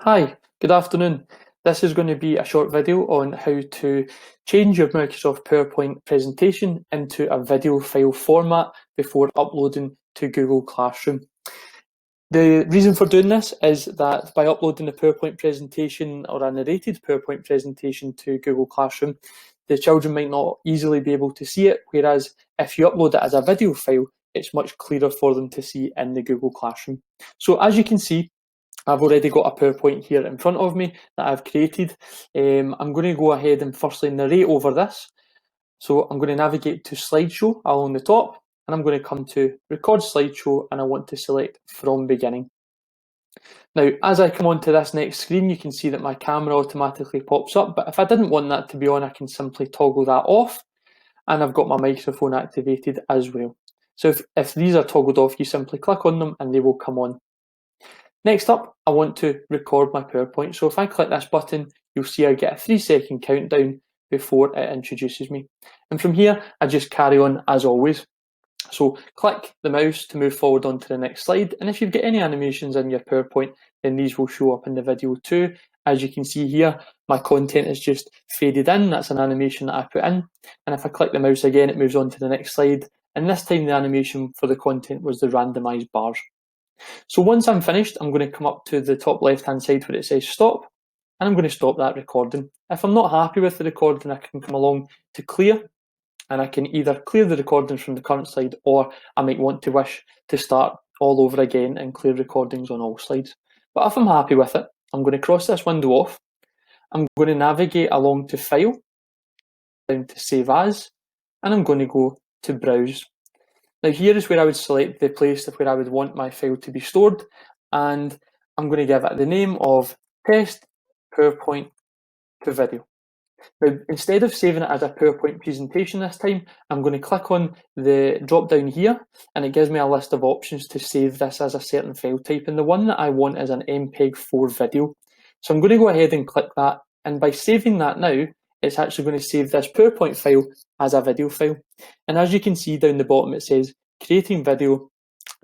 Hi, good afternoon. This is going to be a short video on how to change your Microsoft PowerPoint presentation into a video file format before uploading to Google Classroom. The reason for doing this is that by uploading a PowerPoint presentation or a narrated PowerPoint presentation to Google Classroom, the children might not easily be able to see it, whereas if you upload it as a video file, it's much clearer for them to see in the Google Classroom. So as you can see, I've already got a PowerPoint here in front of me that I've created. I'm going to go ahead and firstly narrate over this. So I'm going to navigate to slideshow along the top, and I'm going to come to record slideshow, and I want to select from beginning. Now, as I come onto this next screen, you can see that my camera automatically pops up, but if I didn't want that to be on, I can simply toggle that off, and I've got my microphone activated as well. So if these are toggled off, you simply click on them and they will come on. Next up, I want to record my PowerPoint. So if I click this button, you'll see I get a 3-second countdown before it introduces me. And from here, I just carry on as always. So click the mouse to move forward onto the next slide. And if you've got any animations in your PowerPoint, then these will show up in the video too. As you can see here, my content is just faded in. That's an animation that I put in. And if I click the mouse again, it moves on to the next slide. And this time the animation for the content was the randomized bars. So once I'm finished, I'm going to come up to the top left-hand side where it says stop, and I'm going to stop that recording. If I'm not happy with the recording, I can come along to clear, and I can either clear the recordings from the current slide, or I might want to wish to start all over again and clear recordings on all slides. But if I'm happy with it, I'm going to cross this window off. I'm going to navigate along to File, down to Save As, and I'm going to go to Browse. Now here is where I would select the place where I would want my file to be stored, and I'm going to give it the name of Test PowerPoint to Video. Now, instead of saving it as a PowerPoint presentation this time, I'm going to click on the drop down here, and it gives me a list of options to save this as a certain file type, and the one that I want is an MPEG-4 video. So I'm going to go ahead and click that, and by saving that now, it's actually going to save this PowerPoint file as a video file. And as you can see down the bottom, it says creating video,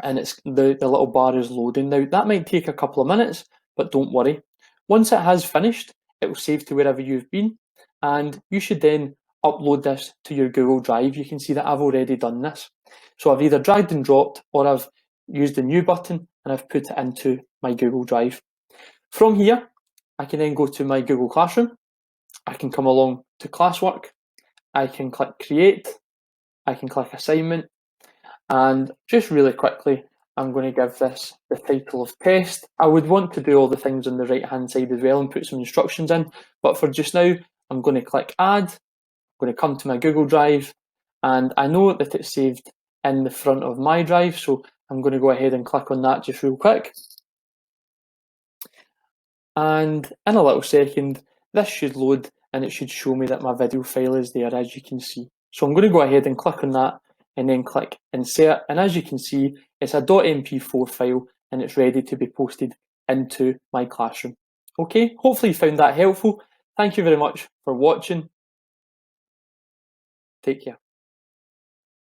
and it's the little bar is loading. Now that might take a couple of minutes, but don't worry. Once it has finished, it will save to wherever you've been, and you should then upload this to your Google Drive. You can see that I've already done this. So I've either dragged and dropped, or I've used the new button and I've put it into my Google Drive. From here, I can then go to my Google Classroom. I can come along to classwork, I can click create, I can click assignment, and just really quickly, I'm going to give this the title of test. I would want to do all the things on the right hand side as well and put some instructions in, but for just now, I'm going to click add, I'm going to come to my Google Drive, and I know that it's saved in the front of my drive, so I'm going to go ahead and click on that just real quick. And in a little second, this should load and it should show me that my video file is there, as you can see. So I'm going to go ahead and click on that and then click insert. And as you can see, it's a .mp4 file and it's ready to be posted into my classroom. Okay, hopefully you found that helpful. Thank you very much for watching. Take care.